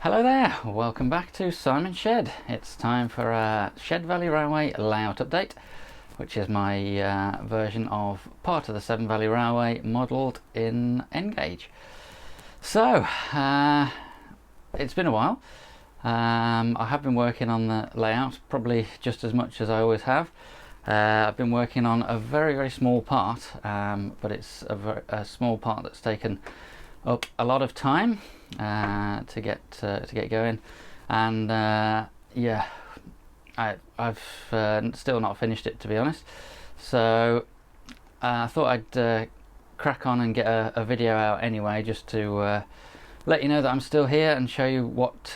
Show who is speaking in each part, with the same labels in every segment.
Speaker 1: Hello there, welcome back to Simon's Shed. It's time for a Severn Valley Railway layout update, which is my version of part of the Severn Valley Railway modelled in N-gauge. So, it's been a while. I have been working on the layout probably just as much as I always have. I've been working on a very small part, but it's a small part that's taken up a lot of time to get going, and yeah, I've still not finished it, to be honest. So I thought I'd crack on and get a video out anyway, just to let you know that I'm still here and show you what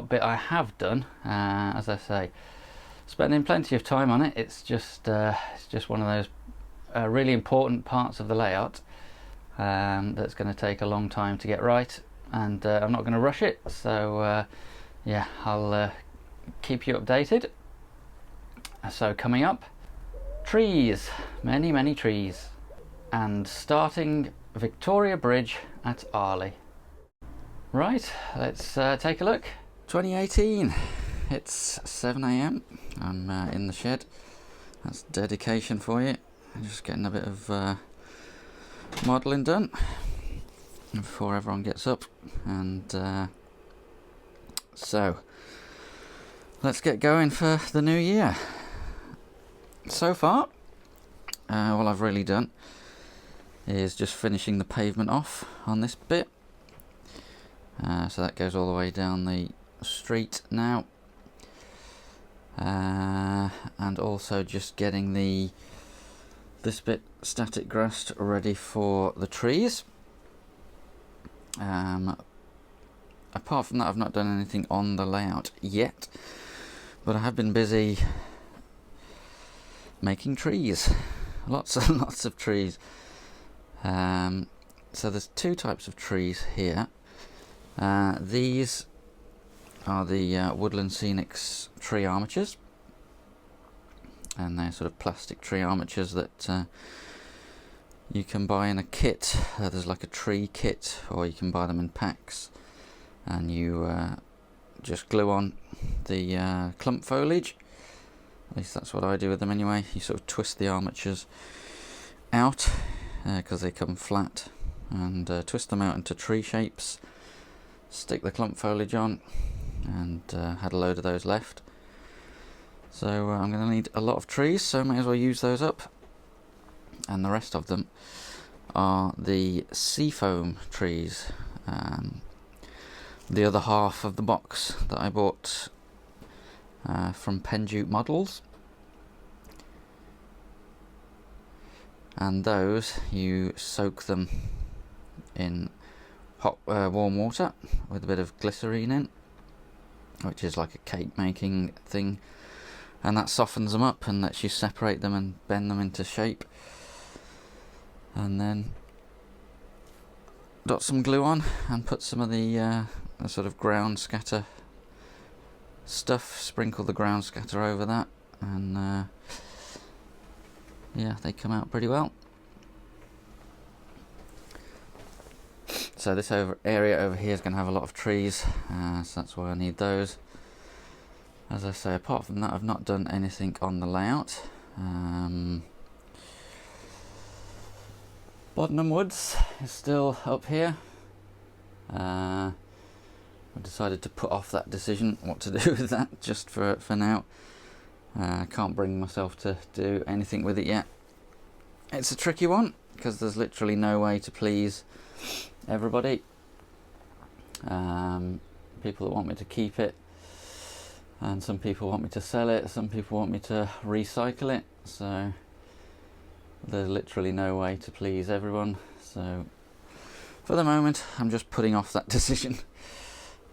Speaker 1: bit I have done. As I say, spending plenty of time on it. It's just one of those really important parts of the layout that's going to take a long time to get right, and I'm not going to rush it. So yeah, I'll keep you updated. So coming up, trees, many trees, and starting Victoria Bridge at Arley. Right, let's take a look. 2018, it's 7 AM. I'm in the shed. That's dedication for you. I'm just getting a bit of modelling done before everyone gets up, and so let's get going for the new year. So far, all I've really done is just finishing the pavement off on this bit, so that goes all the way down the street now, and also just getting this bit static grassed ready for the trees. Apart from that, I've not done anything on the layout yet, but I have been busy making trees, lots and lots of trees. So there's two types of trees here. These are the Woodland Scenics tree armatures, and they're sort of plastic tree armatures that you can buy in a kit. There's like a tree kit, or you can buy them in packs, and you just glue on the clump foliage. At least that's what I do with them anyway. You sort of twist the armatures out because they come flat, and twist them out into tree shapes, stick the clump foliage on, and had a load of those left. So I'm going to need a lot of trees, so may as well use those up. And the rest of them are the seafoam trees, the other half of the box that I bought from Penjute Models. And those, you soak them in hot warm water with a bit of glycerine in, which is like a cake making thing, and that softens them up and lets you separate them and bend them into shape. And then dot some glue on and put some of the sort of ground scatter stuff, sprinkle the ground scatter over that, and yeah, they come out pretty well. So this area over here is going to have a lot of trees, so that's why I need those. As I say, apart from that, I've not done anything on the layout. Bodnam Woods is still up here. I decided to put off that decision, what to do with that, just for now. I can't bring myself to do anything with it yet. It's a tricky one, because there's literally no way to please everybody. People that want me to keep it, and some people want me to sell it, some people want me to recycle it, so there's literally no way to please everyone. So for the moment, I'm just putting off that decision.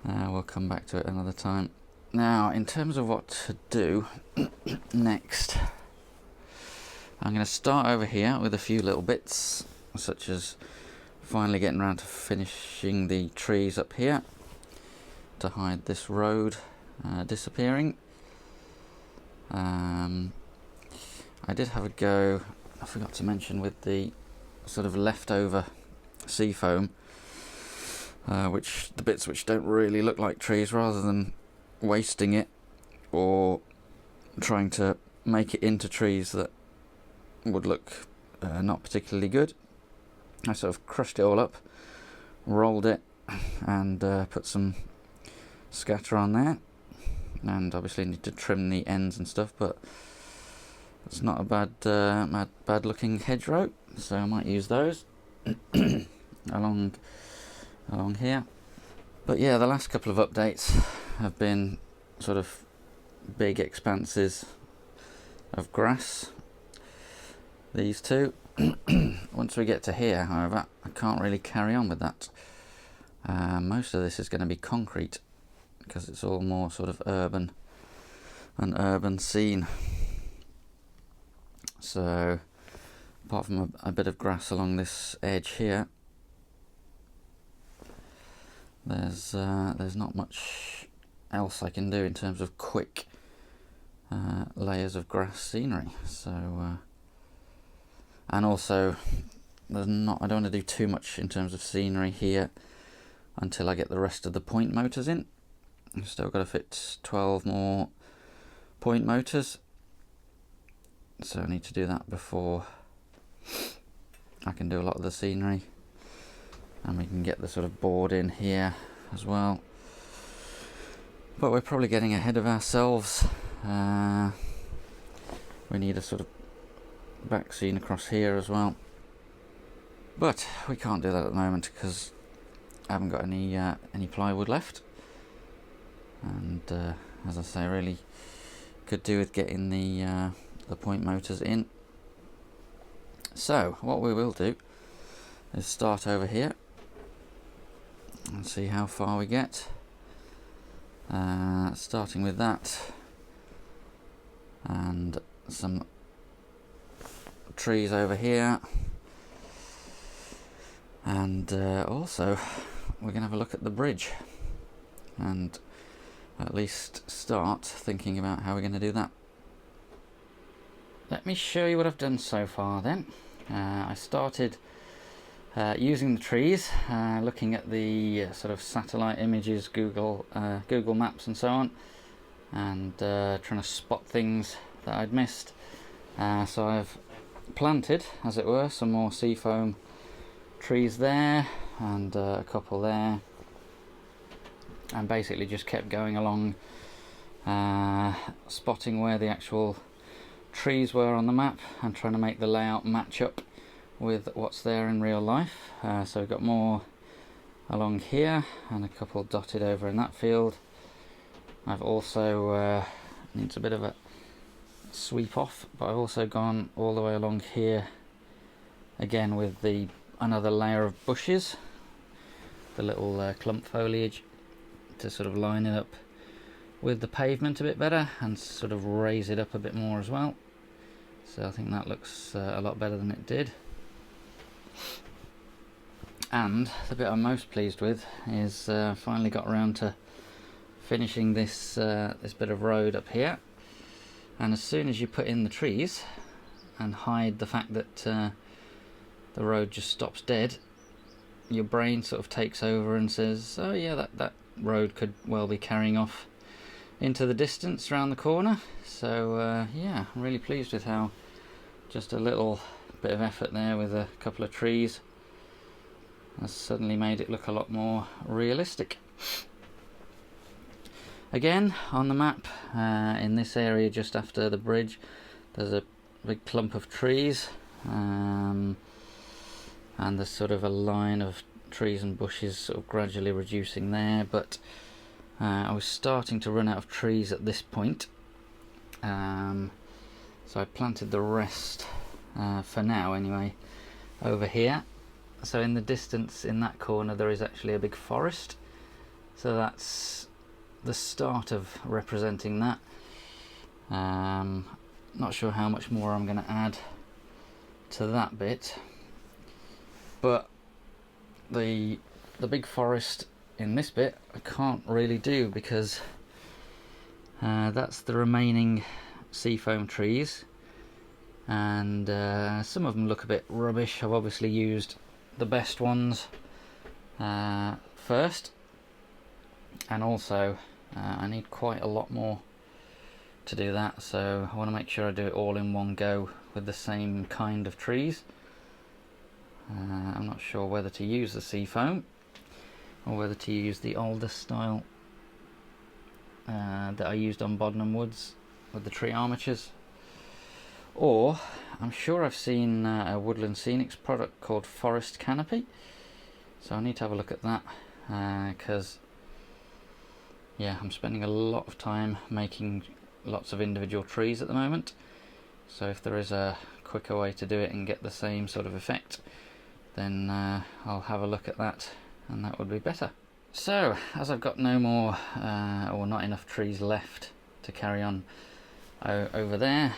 Speaker 1: We'll come back to it another time. Now, in terms of what to do next, I'm going to start over here with a few little bits, such as finally getting around to finishing the trees up here to hide this road disappearing. I did have a go, I forgot to mention, with the sort of leftover seafoam. which the bits which don't really look like trees, rather than wasting it or trying to make it into trees that would look not particularly good. I sort of crushed it all up, rolled it, and put some scatter on there, and obviously need to trim the ends and stuff, but it's not a bad looking hedgerow, so I might use those along here. But yeah, the last couple of updates have been sort of big expanses of grass, these two. Once we get to here, however, I can't really carry on with that. Most of this is going to be concrete, because it's all more sort of an urban scene. So apart from a bit of grass along this edge here, there's not much else I can do in terms of quick layers of grass scenery. So and also I don't want to do too much in terms of scenery here until I get the rest of the point motors in. I've still got to fit 12 more point motors, so I need to do that before I can do a lot of the scenery, and we can get the sort of board in here as well. But we're probably getting ahead of ourselves. We need a sort of back scene across here as well, but we can't do that at the moment because I haven't got any plywood left, and as I say, really could do with getting the point motors in. So what we will do is start over here and see how far we get, starting with that and some trees over here, and also we're going to have a look at the bridge and at least start thinking about how we're going to do that. Let me show you what I've done so far then. I started using the trees, looking at the sort of satellite images, Google Maps and so on, and trying to spot things that I'd missed. So I've planted, as it were, some more seafoam trees there and a couple there, and basically just kept going along, spotting where the actual trees were on the map and trying to make the layout match up with what's there in real life. So we've got more along here and a couple dotted over in that field. I've also needs a bit of a sweep off, but I've also gone all the way along here again with another layer of bushes, the little clump foliage, to sort of line it up with the pavement a bit better and sort of raise it up a bit more as well. So I think that looks a lot better than it did. And the bit I'm most pleased with is finally got around to finishing this bit of road up here. And as soon as you put in the trees and hide the fact that the road just stops dead, your brain sort of takes over and says, oh yeah, that road could well be carrying off into the distance around the corner. So yeah, I'm really pleased with how just a little bit of effort there with a couple of trees has suddenly made it look a lot more realistic. Again, on the map, in this area just after the bridge, there's a big clump of trees, and there's sort of a line of trees and bushes sort of gradually reducing there, but I was starting to run out of trees at this point, so I planted the rest, for now anyway, over here. So in the distance in that corner there is actually a big forest, so that's the start of representing that. Not sure how much more I'm going to add to that bit, but the big forest in this bit I can't really do because that's the remaining seafoam trees, and some of them look a bit rubbish. I've obviously used the best ones first, and also I need quite a lot more to do that, so I want to make sure I do it all in one go with the same kind of trees. I'm not sure whether to use the seafoam or whether to use the older style that I used on Bodnam Woods with the tree armatures, or I'm sure I've seen a Woodland Scenics product called Forest Canopy, so I need to have a look at that, because yeah, I'm spending a lot of time making lots of individual trees at the moment, so if there is a quicker way to do it and get the same sort of effect, then I'll have a look at that, and that would be better. So, as I've got no more or not enough trees left to carry on over there,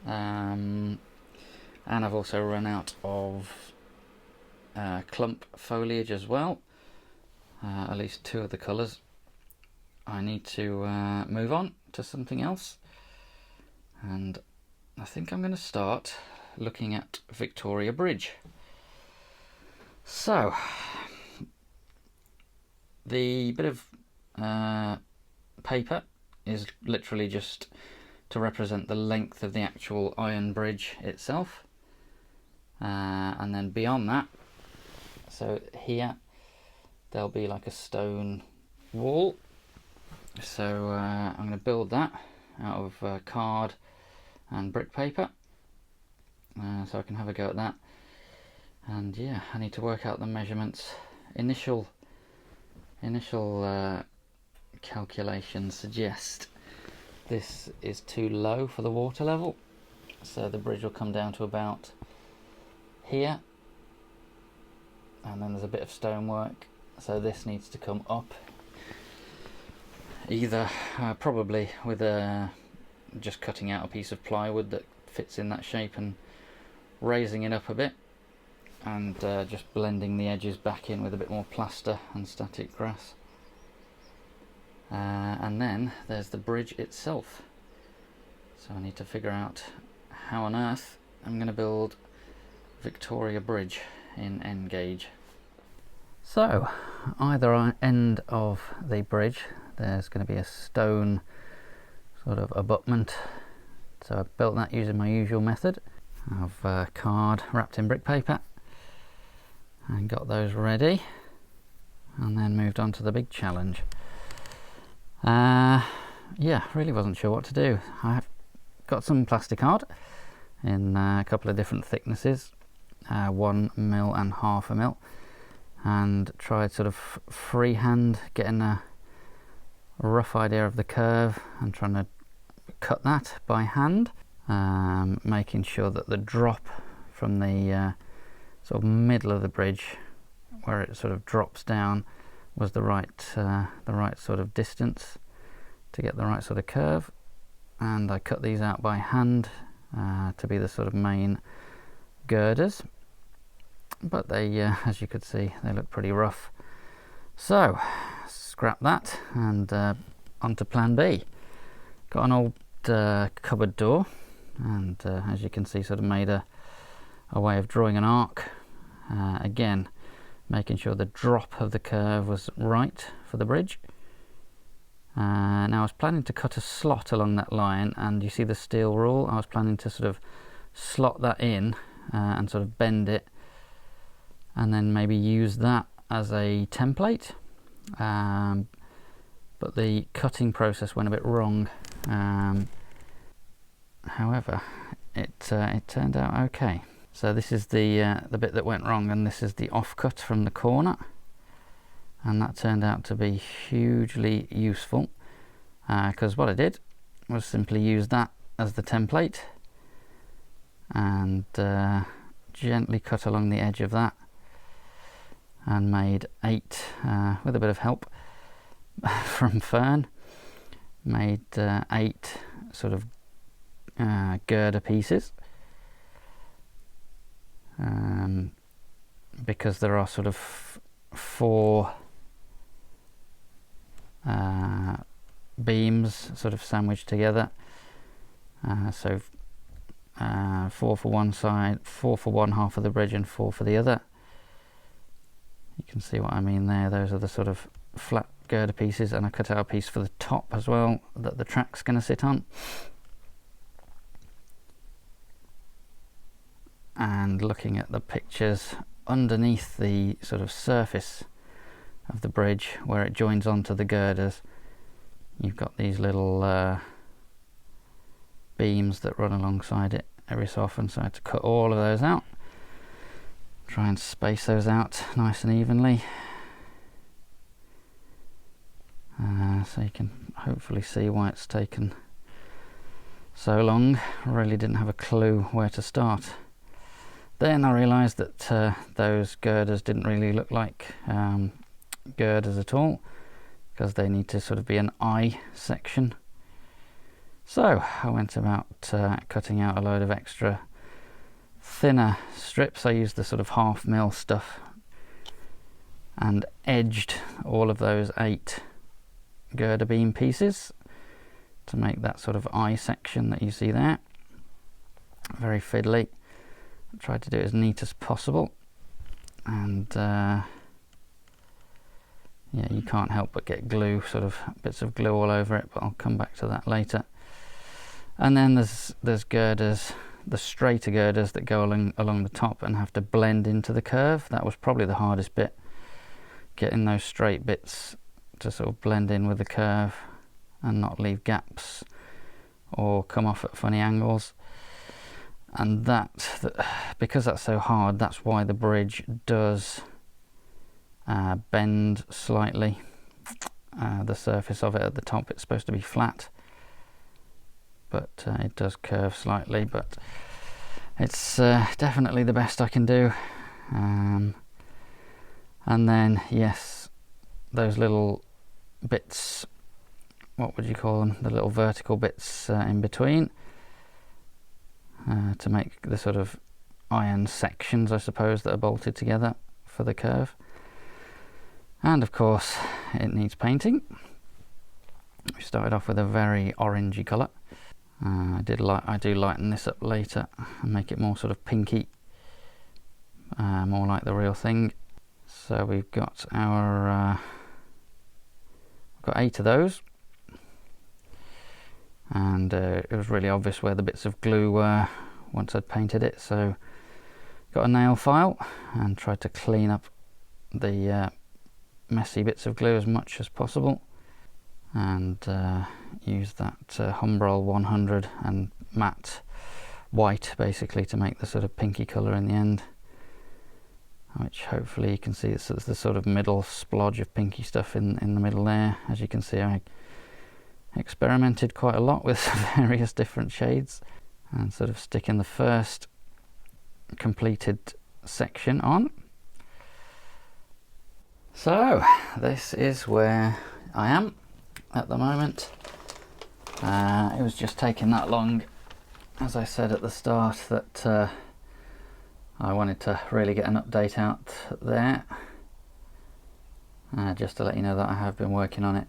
Speaker 1: and I've also run out of clump foliage as well, at least two of the colours, I need to move on to something else, and I think I'm going to start looking at Victoria Bridge. So, the bit of paper is literally just to represent the length of the actual iron bridge itself, and then beyond that, so here there'll be like a stone wall, so I'm going to build that out of card and brick paper, so I can have a go at that. And yeah, I need to work out the measurements. Initial calculations suggest this is too low for the water level, so the bridge will come down to about here, and then there's a bit of stonework, so this needs to come up, either probably with just cutting out a piece of plywood that fits in that shape and raising it up a bit, and just blending the edges back in with a bit more plaster and static grass. And then there's the bridge itself, so I need to figure out how on earth I'm going to build Victoria Bridge in N gauge. So either end of the bridge there's going to be a stone sort of abutment, so I've built that using my usual method of card wrapped in brick paper, and got those ready, and then moved on to the big challenge. Yeah, really wasn't sure what to do. I've got some plastic card in a couple of different thicknesses, 1 mil and half a mil, and tried sort of freehand getting a rough idea of the curve and trying to cut that by hand, making sure that the drop from the sort of middle of the bridge, where it sort of drops down, was the right sort of distance to get the right sort of curve. And I cut these out by hand to be the sort of main girders, but they, as you could see, they look pretty rough. So scrap that and on to plan B. Got an old cupboard door, and as you can see, sort of made a way of drawing an arc, again making sure the drop of the curve was right for the bridge. Now I was planning to cut a slot along that line, and you see the steel rule, I was planning to sort of slot that in and sort of bend it, and then maybe use that as a template, but the cutting process went a bit wrong. However, it turned out okay. So this is the bit that went wrong, and this is the offcut from the corner, and that turned out to be hugely useful, because what I did was simply use that as the template and gently cut along the edge of that, and made 8 with a bit of help from Fern, made 8 sort of girder pieces, because there are sort of 4 beams sort of sandwiched together, so 4 for one side, 4 for one half of the bridge and 4 for the other. can see what I mean there. Those are the sort of flat girder pieces, and I cut out a piece for the top as well that the track's going to sit on. And looking at the pictures underneath the sort of surface of the bridge where it joins onto the girders, you've got these little beams that run alongside it every so often, so I had to cut all of those out, try and space those out nice and evenly, so you can hopefully see why it's taken so long. I really didn't have a clue where to start. Then I realised that those girders didn't really look like girders at all, because they need to sort of be an eye section. So I went about cutting out a load of extra thinner strips. I used the sort of 1/2 mil stuff and edged all of those 8 girder beam pieces to make that sort of eye section that you see there. Very fiddly. I tried to do it as neat as possible, and yeah, you can't help but get glue, sort of bits of glue all over it, but I'll come back to that later. And then there's girders, the straighter girders that go along the top and have to blend into the curve. That was probably the hardest bit, getting those straight bits to sort of blend in with the curve and not leave gaps or come off at funny angles. And because that's so hard, that's why the bridge does bend slightly. The surface of it at the top, it's supposed to be flat, but it does curve slightly, but it's definitely the best I can do. And then, yes, those little bits, what would you call them, the little vertical bits in between, to make the sort of iron sections, I suppose, that are bolted together for the curve. And of course it needs painting. We started off with a very orangey colour. I do lighten this up later and make it more sort of pinky, more like the real thing. So we've got our we've got 8 of those, and it was really obvious where the bits of glue were once I'd painted it, so got a nail file and tried to clean up the messy bits of glue as much as possible, and use that Humbrol 100 and matte white basically to make the sort of pinky colour in the end, which hopefully you can see it's the sort of middle splodge of pinky stuff in the middle there. As you can see, I experimented quite a lot with various different shades and sort of sticking the first completed section on. So this is where I am at the moment. It was just taking that long, as I said at the start, that I wanted to really get an update out there, just to let you know that I have been working on it.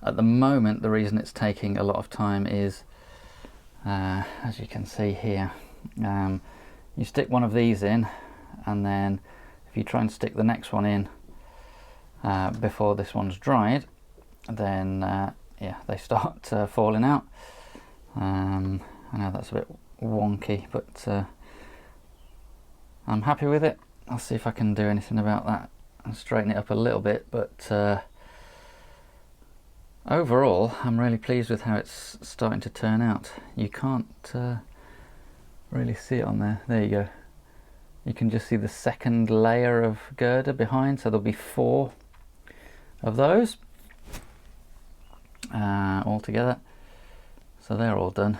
Speaker 1: At the moment, the reason it's taking a lot of time is, as you can see here, you stick one of these in, and then if you try and stick the next one in before this one's dried, then yeah, they start falling out. I know that's a bit wonky, but I'm happy with it. I'll see if I can do anything about that and straighten it up a little bit, but overall I'm really pleased with how it's starting to turn out. You can't really see it on there. There you go. You can just see the second layer of girder behind, so there'll be 4 of those all together. So they're all done.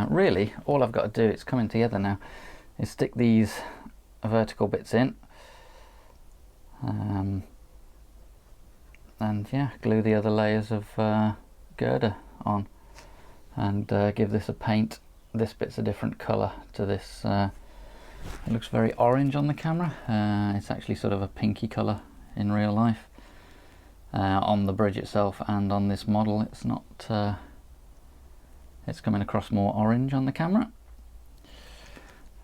Speaker 1: Really, all I've got to do, it's coming together now, is stick these vertical bits in, and yeah, glue the other layers of girder on, and give this a paint. This bit's a different colour to this. It looks very orange on the camera. It's actually sort of a pinky colour in real life. On the bridge itself and on this model, it's not. It's coming across more orange on the camera.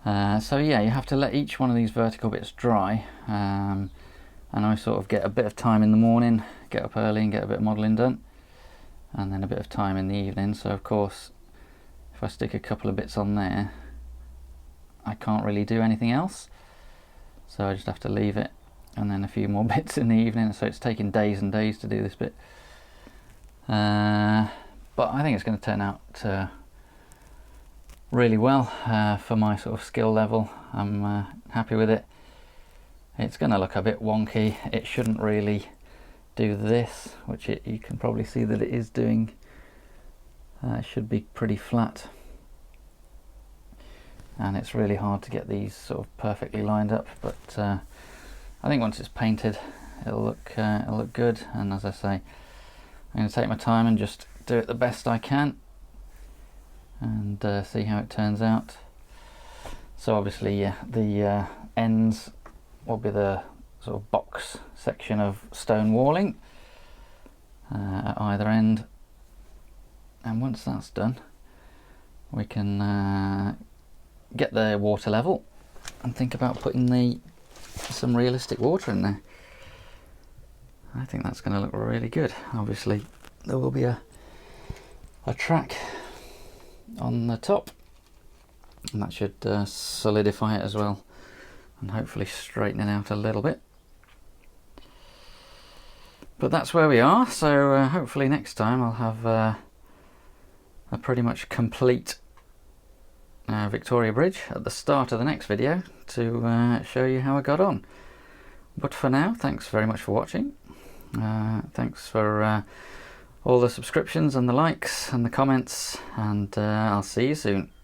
Speaker 1: So yeah, you have to let each one of these vertical bits dry, and I sort of get a bit of time in the morning, get up early and get a bit of modelling done, and then a bit of time in the evening. So of course if I stick a couple of bits on there, I can't really do anything else, so I just have to leave it, and then a few more bits in the evening. So it's taking days and days to do this bit, but I think it's going to turn out really well for my sort of skill level. I'm happy with it. It's going to look a bit wonky. It shouldn't really do this, which you can probably see that it is doing. It should be pretty flat, and it's really hard to get these sort of perfectly lined up, but I think once it's painted it'll look good. And as I say, I'm going to take my time and just do it the best I can and see how it turns out. So obviously the ends will be the sort of box section of stone walling at either end, and once that's done we can get the water level and think about putting some realistic water in there. I think that's going to look really good. Obviously there will be a track on the top, and that should solidify it as well and hopefully straighten it out a little bit. But that's where we are. So hopefully next time I'll have a pretty much complete Victoria Bridge at the start of the next video to show you how I got on. But for now, thanks very much for watching. Thanks for all the subscriptions and the likes and the comments, and I'll see you soon.